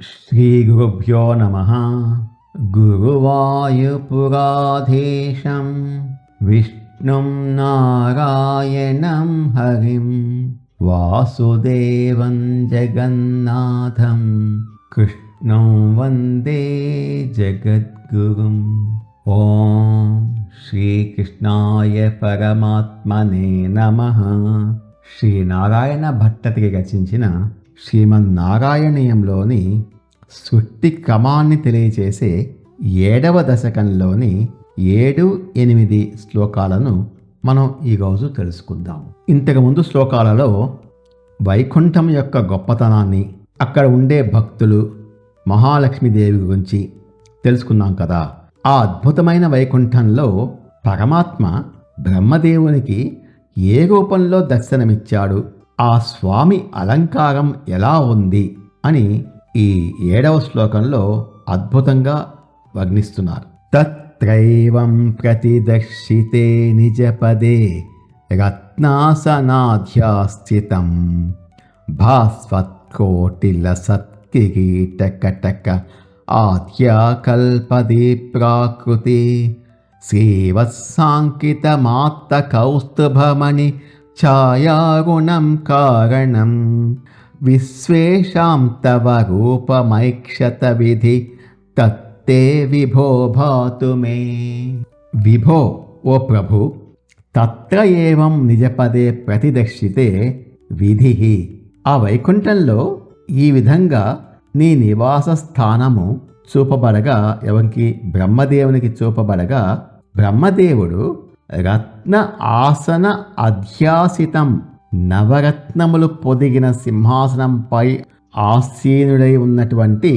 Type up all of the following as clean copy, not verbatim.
శ్రీగురుభ్యో నమః. గురువాయూపురాధీశం విష్ణుం నారాయణం హరిం వాసుదేవం జగన్నాథం కృష్ణం వందే జగద్గురుం. ఓం శ్రీకృష్ణాయ పరమాత్మనే నమః. శ్రీనారాయణ భట్టతికి రచించిన శ్రీమన్నారాయణీయంలోని సృష్టి క్రమాన్ని తెలియచేసే 7వ దశకంలోని 7-8 శ్లోకాలను మనం ఈరోజు తెలుసుకుందాం. ఇంతకుముందు శ్లోకాలలో వైకుంఠం యొక్క గొప్పతనాన్ని, అక్కడ ఉండే భక్తులు, మహాలక్ష్మీదేవి గురించి తెలుసుకున్నాం కదా. ఆ అద్భుతమైన వైకుంఠంలో పరమాత్మ బ్రహ్మదేవునికి ఏ రూపంలో దర్శనమిచ్చాడు, ఆ స్వామి అలంకారం ఎలా ఉంది అని ఈ 7వ శ్లోకంలో అద్భుతంగా వర్ణిస్తున్నారు. తత్రైవం ప్రతిదర్శితే నిజపదే రత్నాసనాధ్యాస్థితం భాస్వత్కోటిలసత్కిరీటకటక ఆద్యాకల్పదే ప్రాకృతి శ్రీవత్సాంకితమాత్తకౌస్తుభమణి ఛాయాగుణం కారణం విశ్వేషాం తవ రూపమైక్షత విధి తత్తే విభో భాతు మే. విభో ఓ ప్రభు, తత్ర ఏవం నిజపదే ప్రతిదర్శితే విధి. ఆ వైకుంఠంలో ఈ విధంగా నీ నివాస స్థానము చూపబడగా, ఎవరికి? బ్రహ్మదేవునికి చూపబడగా, బ్రహ్మదేవుడు రత్న ఆసన అధ్యాసితం, నవరత్నములు పొదిగిన సింహాసనంపై ఆసీనుడై ఉన్నటువంటి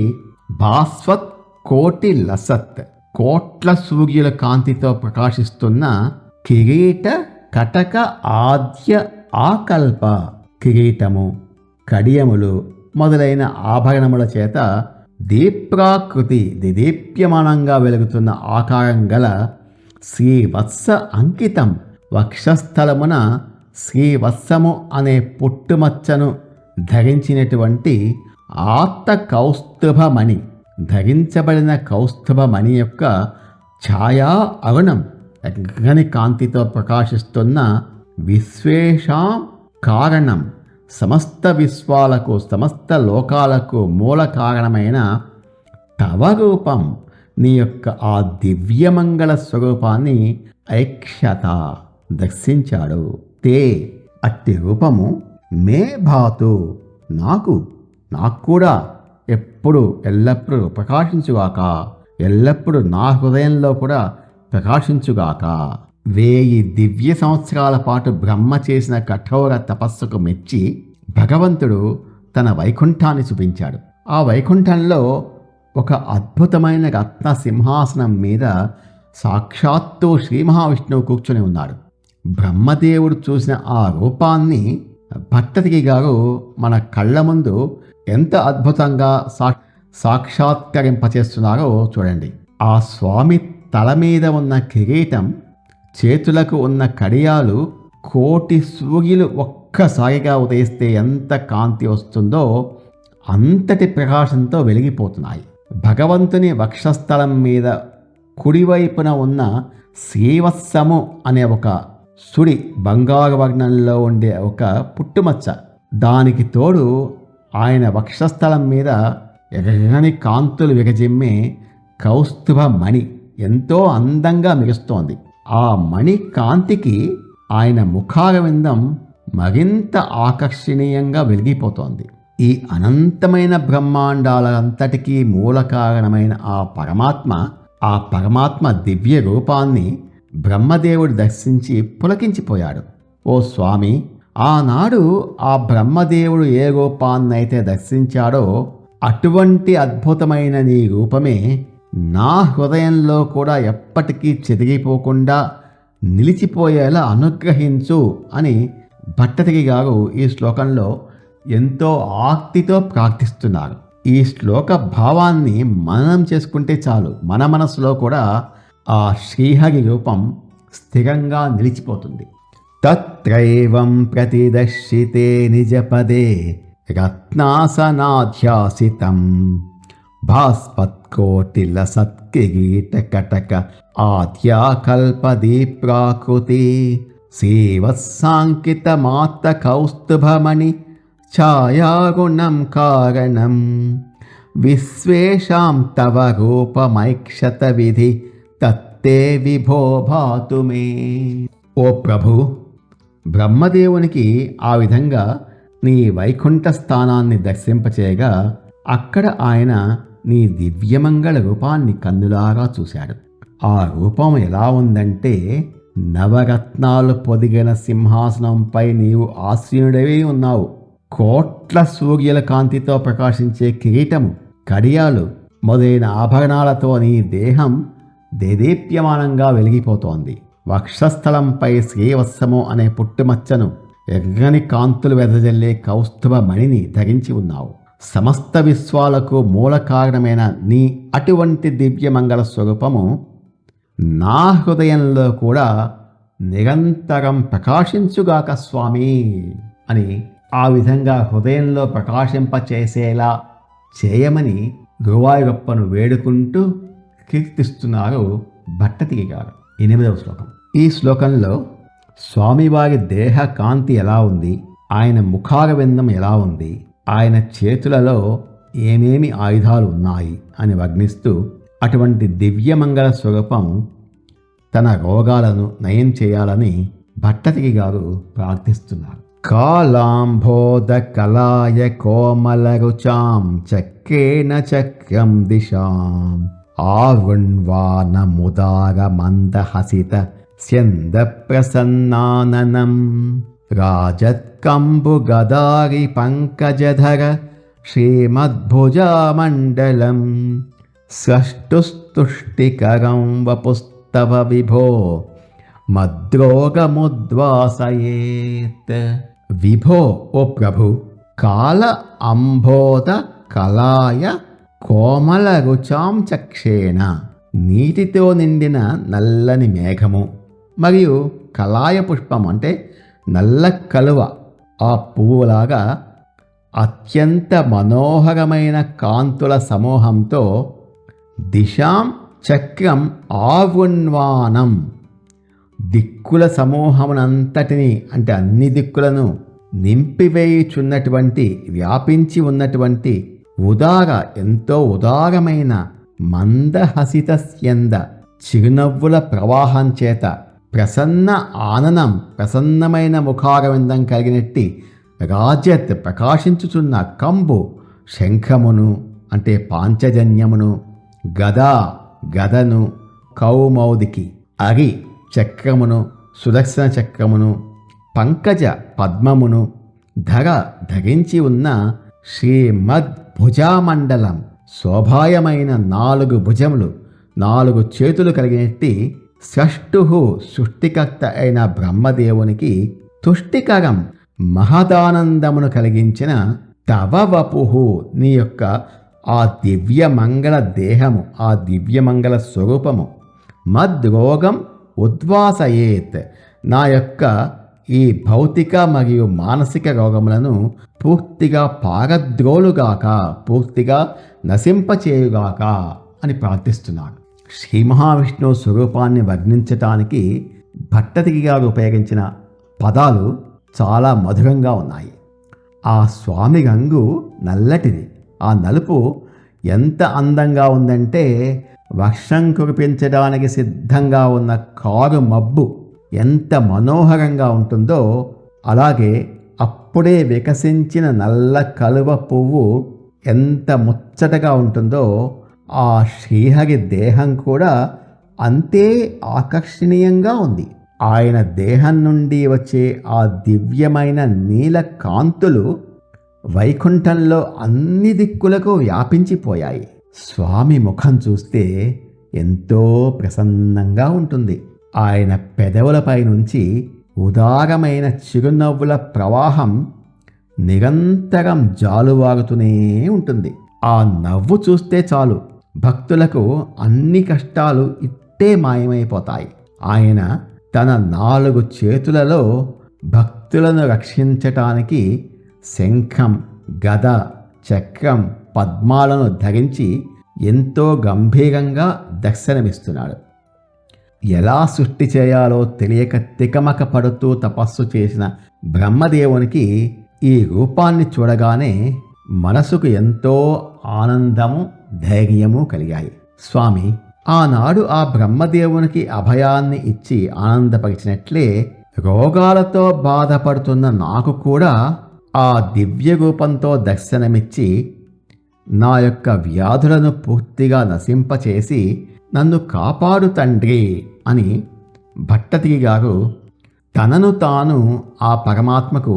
భాస్వత్ కోటి లసత్, కోట్ల సూర్యుల కాంతితో ప్రకాశిస్తున్న కిరీట కటక ఆద్య ఆకల్ప, కిరీటము, కడియములు మొదలైన ఆభరణముల చేత దీప్రాకృతి, దిదీప్యమానంగా వెలుగుతున్న ఆకారం గల శ్రీవత్స అంకితం, వక్షస్థలమున శ్రీవత్సము అనే పుట్టుమచ్చను ధరించినటువంటి ఆత్త కౌస్తుభమణి, ధరించబడిన కౌస్తుభమణి యొక్క ఛాయా అరుణం, అగ్ని కాంతితో ప్రకాశిస్తున్న విశ్వేషాం కారణం, సమస్త విశ్వాలకు, సమస్త లోకాలకు మూల కారణమైన తవ రూపం, నీ యొక్క ఆ దివ్యమంగళ స్వరూపాన్ని ఐక్షత, దర్శించాడు. తే అట్టి రూపము మే భాతు, నాకు కూడా ఎప్పుడు ఎల్లప్పుడూ ప్రకాశించుగాక, ఎల్లప్పుడూ నా హృదయంలో కూడా ప్రకాశించుగాక. 1000 దివ్య సంవత్సరాల పాటు బ్రహ్మ చేసిన కఠోర తపస్సుకు మెచ్చి భగవంతుడు తన వైకుంఠాన్ని చూపించాడు. ఆ వైకుంఠంలో ఒక అద్భుతమైన రత్న సింహాసనం మీద సాక్షాత్తు శ్రీ మహావిష్ణువు కూర్చొని ఉన్నాడు. బ్రహ్మదేవుడు చూసిన ఆ రూపాన్ని భట్టతికి గారు మన కళ్ళ ముందు ఎంత అద్భుతంగా సాక్షాత్కరింపచేస్తున్నారో చూడండి. ఆ స్వామి తల మీద ఉన్న కిరీటం, చేతులకు ఉన్న కడియాలు కోటి సూర్యులు ఒక్కసారిగా ఉదయిస్తే ఎంత కాంతి వస్తుందో అంతటి ప్రకాశంతో వెలిగిపోతున్నాయి. భగవంతుని వక్షస్థలం మీద కుడివైపున ఉన్న శ్రీవత్సము అనే ఒక సుడి, బంగారు వర్ణంలో ఉండే ఒక పుట్టుమచ్చ, దానికి తోడు ఆయన వక్షస్థలం మీద ఎర్రని కాంతులు విరజిమ్మే కౌస్తుభ మణి ఎంతో అందంగా మెరుస్తోంది. ఆ మణి కాంతికి ఆయన ముఖారవిందం మరింత ఆకర్షణీయంగా వెలిగిపోతోంది. ఈ అనంతమైన బ్రహ్మాండాలంతటికీ మూల కారణమైన ఆ పరమాత్మ దివ్య రూపాన్ని బ్రహ్మదేవుడు దర్శించి పులకించిపోయాడు. ఓ స్వామి, ఆనాడు ఆ బ్రహ్మదేవుడు ఏ రూపాన్నైతే దర్శించాడో అటువంటి అద్భుతమైన నీ రూపమే నా హృదయంలో కూడా ఎప్పటికీ చెదిరిపోకుండా నిలిచిపోయేలా అనుగ్రహించు అని భట్టతిరి గారు ఈ శ్లోకంలో ఎంతో ఆర్తితో ప్రార్థిస్తున్నారు. ఈ శ్లోక భావాన్ని మననం చేసుకుంటే చాలు, మన మనసులో కూడా ఆ శ్రీహరి రూపం స్థిరంగా నిలిచిపోతుంది. తత్రైవం ప్రతిదర్శితే నిజపదే రత్నాసనాధ్యాసితం భాస్పత్కోటిల సత్కిరీట కటక ఆద్యాకల్పదీ ప్రాకృతి శ్రీవత్సాంకిత మాత కౌస్తుభమణి ఛాయాగుణం కారణం విశ్వేషాం తవ రూపమైక్షత విధి తత్తే విభో భాతు మే. ఓ ప్రభు, బ్రహ్మదేవునికి ఆ విధంగా నీ వైకుంఠ స్థానాన్ని దర్శింపచేయగా అక్కడ ఆయన నీ దివ్యమంగళ రూపాన్ని కన్నులారా చూశాడు. ఆ రూపం ఎలా ఉందంటే, నవరత్నాలు పొదిగిన సింహాసనంపై నీవు ఆసీనుడవై ఉన్నావు. కోట్ల సూర్యుల కాంతితో ప్రకాశించే కిరీటము, కడియాలు మొదలైన ఆభరణాలతో నీ దేహం దేదీప్యమానంగా వెలిగిపోతోంది. వక్షస్థలంపై శ్రీవత్సము అనే పుట్టుమచ్చను, ఎర్రని కాంతులు వెదజల్లే కౌస్తుభ మణిని ధరించి ఉన్నావు. సమస్త విశ్వాలకు మూల కారణమైన నీ అటువంటి దివ్యమంగళ స్వరూపము నా హృదయంలో కూడా నిరంతరం ప్రకాశించుగాక స్వామి అని ఆ విధంగా హృదయంలో ప్రకాశింపచేసేలా చేయమని గురువాయూరప్పను వేడుకుంటూ కీర్తిస్తున్నారు భట్టతిరి గారు. 8వ శ్లోకం. ఈ శ్లోకంలో స్వామివారి దేహ కాంతి ఎలా ఉంది, ఆయన ముఖారవిందం ఎలా ఉంది, ఆయన చేతులలో ఏమేమి ఆయుధాలు ఉన్నాయి అని వర్ణిస్తూ అటువంటి దివ్యమంగళ స్వరూపం తన రోగాలను నయం చేయాలని భట్టతిరి గారు ప్రార్థిస్తున్నారు. కాళాంబోధ కలాయ కోమల రుచాం చక్రేణ చక్రం దిశాం ఆవృణ్వాన ముదార మందహసిత స్యంద ప్రసన్నాననం రాజత్కంబు గదారి పంకజధర శ్రీమద్భుజామండలం స్రష్టుస్తుష్టికరం వపుస్తవ విభో మద్రోగముద్వాసయేత్. విభో, ఓ ప్రభు, కాల అంబోధ కలాయ కోమల రుచాం చక్షేణ, నీటితో నిండిన నల్లని మేఘము మరియు కలాయ పుష్పం అంటే నల్ల కలువ ఆ పువ్వులాగా అత్యంత మనోహరమైన కాంతుల సమూహంతో దిశాం చక్రం ఆవృణ్వానం, దిక్కుల సమూహమునంతటిని అంటే అన్ని దిక్కులను నింపివేయుచున్నటువంటి, వ్యాపించి ఉన్నటువంటి ఉదార, ఎంతో ఉదారమైన మందహసిత స్యంద చిరునవ్వుల ప్రవాహం చేత ప్రసన్న ఆననం, ప్రసన్నమైన ముఖారవిందం కలిగినట్టి రాజత్ ప్రకాశించుచున్న కంబు శంఖమును అంటే పాంచజన్యమును, గదా గదను, కౌమౌదికి అరి చక్రమును, సుదర్శన చక్రమును, పంకజ పద్మమును, ధర ధరించి ఉన్న శ్రీమద్భుజామండలం, శోభాయమైన 4 భుజములు, 4 చేతులు కలిగినట్టి స్రష్టు సృష్టికర్త అయిన బ్రహ్మదేవునికి తుష్టికరం మహదానందమును కలిగించిన తవ వపుహు, నీ యొక్క ఆ దివ్యమంగళ దేహము, ఆ దివ్యమంగళ స్వరూపము మద్రోగం ఉద్వాసయేత్, నా యొక్క ఈ భౌతిక మరియు మానసిక రోగములను పూర్తిగా పారద్రోలుగాక, పూర్తిగా నశింపచేయుగాక అని ప్రార్థిస్తున్నాను. శ్రీ మహావిష్ణువు స్వరూపాన్ని వర్ణించటానికి భట్టతిరి గారు ఉపయోగించిన పదాలు చాలా మధురంగా ఉన్నాయి. ఆ స్వామి రంగు నల్లటిది. ఆ నలుపు ఎంత అందంగా ఉందంటే, వర్షం కురిపించడానికి సిద్ధంగా ఉన్న కారు మబ్బు ఎంత మనోహరంగా ఉంటుందో, అలాగే అప్పుడే వికసించిన నల్ల కలువ పువ్వు ఎంత ముచ్చటగా ఉంటుందో, ఆ శ్రీహరి దేహం కూడా అంతే ఆకర్షణీయంగా ఉంది. ఆయన దేహం నుండి వచ్చే ఆ దివ్యమైన నీల కాంతులు వైకుంఠంలో అన్ని దిక్కులకు వ్యాపించిపోయాయి. స్వామి ముఖం చూస్తే ఎంతో ప్రసన్నంగా ఉంటుంది. ఆయన పెదవులపై నుంచి ఉదారమైన చిరునవ్వుల ప్రవాహం నిరంతరం జాలువారుతూనే ఉంటుంది. ఆ నవ్వు చూస్తే చాలు, భక్తులకు అన్ని కష్టాలు ఇట్టే మాయమైపోతాయి. ఆయన తన 4 చేతులలో భక్తులను రక్షించటానికి శంఖం, గద, చక్రం, పద్మాలను ధరించి ఎంతో గంభీరంగా దర్శనమిస్తున్నాడు. ఎలా సృష్టి చేయాలో తెలియక తికమక పడుతూ తపస్సు చేసిన బ్రహ్మదేవునికి ఈ రూపాన్ని చూడగానే మనసుకు ఎంతో ఆనందము, ధైర్యము కలిగాయి. స్వామి ఆనాడు ఆ బ్రహ్మదేవునికి అభయాన్ని ఇచ్చి ఆనందపరిచినట్లే రోగాలతో బాధపడుతున్న నాకు కూడా ఆ దివ్య రూపంతో దర్శనమిచ్చి నా యొక్క వ్యాధులను పూర్తిగా నశింపచేసి నన్ను కాపాడు తండ్రి అని భట్టతిరి గారు తనను తాను ఆ పరమాత్మకు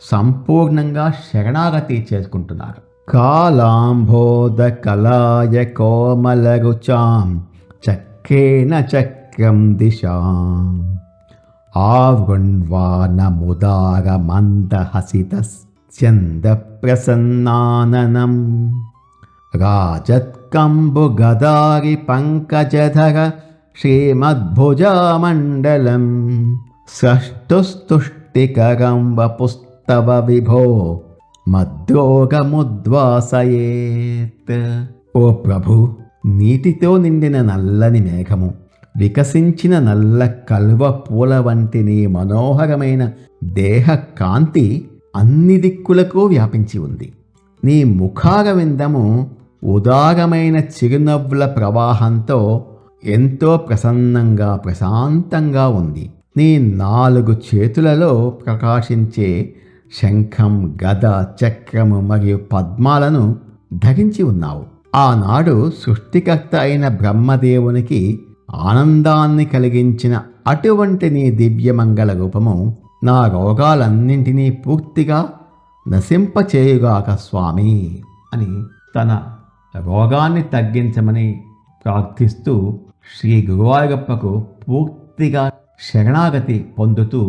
సంపూర్ణంగా శరణాగతి చేసుకుంటున్నారు. కాలాంబోధ కలాయ కోమలరుచాం చక్రేణ చక్రం దిశాం ఆవృణ్వానముదార మందహసితస్యంద ప్రసన్నాననం రాజత్కంబు గదారి పంకజధర శ్రీమద్భుజామండలం స్రష్టుస్తుష్టికరం వపుస్తవ విభో మద్రోగముద్వాసయేత్. ఓ ప్రభు, నీటితో నిండిన నల్లని మేఘము, వికసించిన నల్ల కల్వ పూల వంటి నీ మనోహరమైన దేహ కాంతి అన్ని దిక్కులకు వ్యాపించి ఉంది. నీ ముఖారవిందము ఉదారమైన చిరునవ్వుల ప్రవాహంతో ఎంతో ప్రసన్నంగా ప్రశాంతంగా ఉంది. నీ 4 చేతులలో ప్రకాశించే శంఖం, గద, చక్రము మరియు పద్మాలను ధరించి ఉన్నావు. ఆనాడు సృష్టికర్త అయిన బ్రహ్మదేవునికి ఆనందాన్ని కలిగించిన అటువంటి నీ దివ్యమంగళ రూపము నా రోగాలన్నింటినీ పూర్తిగా నశింపచేయుగాక స్వామి అని తన రోగాన్ని తగ్గించమని ప్రార్థిస్తూ శ్రీ గురువాయూరప్పకు పూర్తిగా శరణాగతి పొందుతూ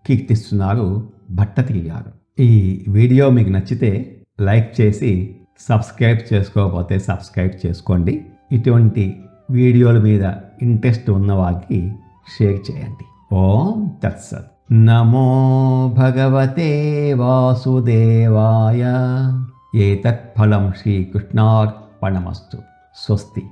కీర్తిస్తున్నారు భట్టతిరి గారు. ఈ వీడియో మీకు నచ్చితే లైక్ చేసి సబ్స్క్రైబ్ చేసుకోకపోతే సబ్స్క్రైబ్ చేసుకోండి. ఇటువంటి వీడియోల మీద ఇంట్రెస్ట్ ఉన్న వారికి షేర్ చేయండి. ఓం తత్సత్. నమో భగవతే వాసుదేవాయ. ఏతత్ ఫలం శ్రీకృష్ణార్పణమస్తు. స్వస్తి.